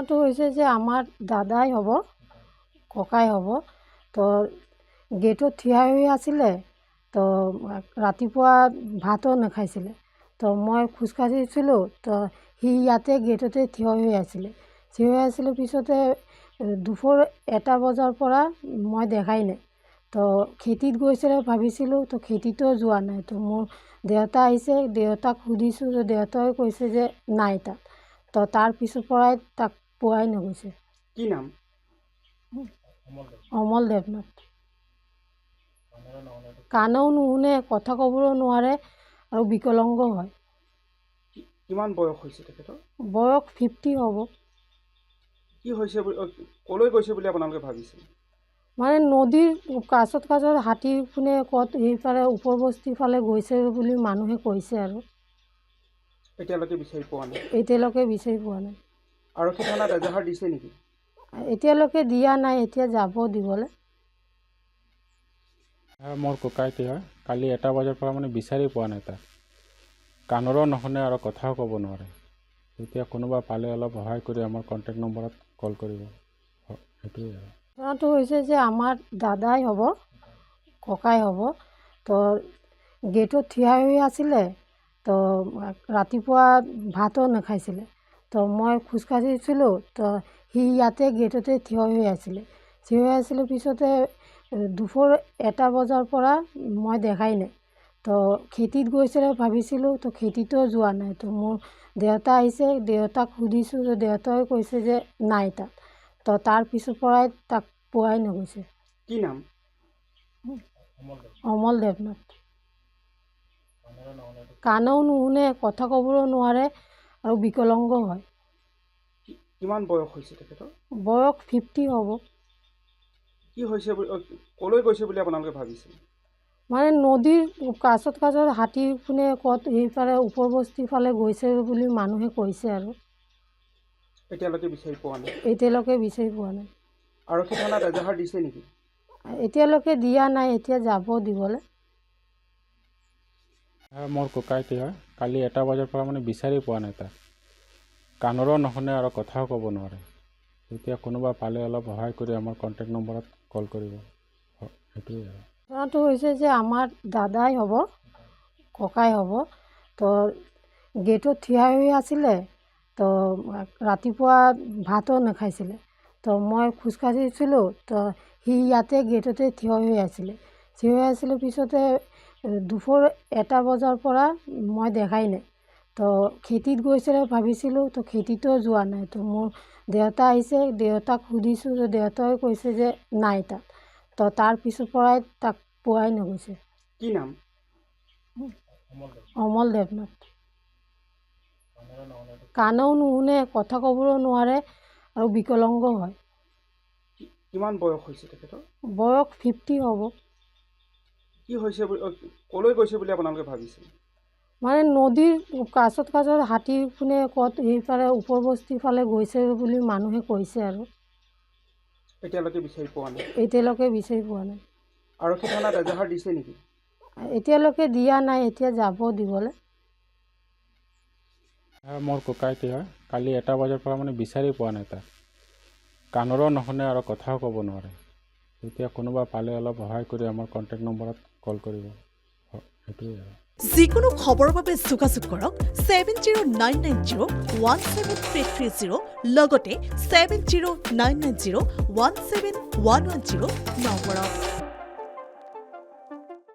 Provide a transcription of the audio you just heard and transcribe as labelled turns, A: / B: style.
A: ঘটনাটো হৈছে যে আমাৰ দাদাই হ'ব, ককাই হ'ব। তো গেটত থিয় হৈ আছিলে। তো ৰাতিপুৱা ভাতো নাখাইছিলে। তো মই খোজকাঢ়িছিলোঁ। তো সি ইয়াতে গেটতে থিয় হৈ আছিলে। থিয় হৈ আছিলে পিছতে দুপৰ 1টা বজাৰ পৰা মই দেখাই নাই। তো খেতিত গৈছিলে ভাবিছিলোঁ। তো খেতিতো যোৱা নাই। তো মোৰ দেউতা আহিছে, দেউতাক সুধিছোঁ, তো দেউতাই কৈছে যে নাই তাত। তো তাৰ পিছৰ পৰাই তাক পোৱাই নগৈছে।
B: কি নাম?
A: অমল দেৱনাথ। কাণও নুশুনে, কথা ক'বও নোৱাৰে আৰু বিকলাংগ হয়।
B: কিমান বয়স হৈছে তেখেতৰ?
A: বয়স 50 হ'ব।
B: কি হৈছে ক'লৈ গৈছে বুলি আপোনালোকে ভাবিছিল?
A: মানে নদীৰ কাষত হাতী কোনে ক'ত সেইফালে ওপৰ বস্তিৰ ফালে গৈছে বুলি মানুহে কৈছে আৰু
B: এতিয়ালৈকে বিচাৰি পোৱা নাই।
A: এতিয়ালৈকে বিচাৰি পোৱা নাই।
B: আৰক্ষী থানাত এজাহাৰ দিছে নেকি?
A: এতিয়ালৈকে দিয়া নাই, এতিয়া যাব দিবলৈ।
C: মোৰ ককাইটি হয়। কালি 1টা বজাৰ পৰা বিচাৰি পোৱা নাই তাক। কাণৰো নুশুনে আৰু কথাও ক'ব নোৱাৰে। এতিয়া কোনোবা পালে অলপ সহায় কৰি আমাৰ কণ্টেক্ট নম্বৰত কল কৰিব। সেইটোৱে আৰু।
A: ঘটনাটো হৈছে যে আমাৰ দাদাই হ'ব, ককাই হ'ব। তো গেটত থিয় হৈ আছিলে। তো ৰাতিপুৱা ভাতো নাখাইছিলে। তো মই খোজকাঢ়িছিলোঁ। তো সি ইয়াতে গেটতে থিয় হৈ আছিলে। থিয় হৈ আছিলে পিছতে দুপৰ 1টা বজাৰ পৰা মই দেখাই নাই। তো খেতিত গৈছিলে ভাবিছিলোঁ। তো খেতিতো যোৱা নাই। তো মোৰ দেউতা আহিছে, দেউতাক সুধিছোঁ, তো দেউতাই কৈছে যে নাই তাত। তো তাৰ পিছৰ পৰাই তাক পোৱাই নগৈছে।
B: কি নাম?
A: অমল দেৱনাথ। কাণও নুশুনে, কথা ক'বও নোৱাৰে আৰু বিকলাংগ হয়।
B: কিমান বয়স হৈছে তেখেতৰ?
A: বয়স 50 হ'ব।
B: কি হৈছে ক'লৈ গৈছে বুলি আপোনালোকে ভাবিছিল?
A: মানে নদীৰ কাষত হাতী কোনে ক'ত সেইফালে ওপৰ বস্তিৰ ফালে গৈছে বুলি মানুহে কৈছে আৰু
B: এতিয়ালৈকে বিচাৰি পোৱা নাই।
A: এতিয়ালৈকে বিচাৰি পোৱা নাই।
B: আৰক্ষী থানাত এজাহাৰ দিছে নেকি?
A: এতিয়ালৈকে দিয়া নাই, এতিয়া যাব দিবলৈ।
C: মোৰ ককাইটি হয়। কালি 1টা বজাৰ পৰা বিচাৰি পোৱা নাই তাক। কাণৰো নুশুনে আৰু কথাও ক'ব নোৱাৰে। এতিয়া কোনোবা পালে অলপ সহায় কৰি আমাৰ কণ্টেক্ট নম্বৰত কল কৰিব। সেইটোৱে আৰু।
A: ঘটনাটো হৈছে যে আমাৰ দাদাই হ'ব, ককাই হ'ব। তো গেটত থিয় হৈ আছিলে। তো ৰাতিপুৱা ভাতো নাখাইছিলে। তো মই খোজকাঢ়িছিলোঁ। তো সি ইয়াতে গেটতে থিয় হৈ আছিলে। থিয় হৈ আছিলে পিছতে দুপৰ 1টা বজাৰ পৰা মই দেখাই নাই। তো খেতিত গৈছিলে ভাবিছিলোঁ। তো খেতিতো যোৱা নাই। তো মোৰ দেউতা আহিছে, দেউতাক সুধিছোঁ, তো দেউতাই কৈছে যে নাই তাত। তো তাৰ পিছৰ পৰাই তাক পোৱাই নগৈছে।
B: কি নাম?
A: অমল দেৱনাথ। কাণও নুশুনে, কথা ক'বও নোৱাৰে আৰু বিকলাংগ হয়।
B: কিমান বয়স হৈছে তেখেতৰ?
A: বয়স 50 হ'ব।
B: কি হৈছে ক'লৈ গৈছে বুলি আপোনালোকে ভাবিছিল?
A: মানে নদীৰ কাষত হাতী কোনে ক'ত সেইফালে ওপৰ বস্তিৰ ফালে গৈছে বুলি মানুহে কৈছে আৰু
B: এতিয়ালৈকে বিচাৰি পোৱা নাই।
A: এতিয়ালৈকে বিচাৰি পোৱা নাই।
B: আৰক্ষী থানাত এজাহাৰ দিছে নেকি?
A: এতিয়ালৈকে দিয়া নাই, এতিয়া যাব দিবলৈ।
C: মোৰ ককাইটি হয়। কালি 1টা বজাৰ পৰা বিচাৰি পোৱা নাই তাক। কাণৰো নুশুনে আৰু কথাও ক'ব নোৱাৰে। এতিয়া কোনোবা পালে অলপ সহায় কৰি আমাৰ কণ্টেক্ট নম্বৰত কল কৰিব। সেইটোৱে আৰু।
D: যিকোনো খবৰৰ বাবে যোগাযোগ কৰক 7099017330 লগতে 7099017110 নম্বৰত।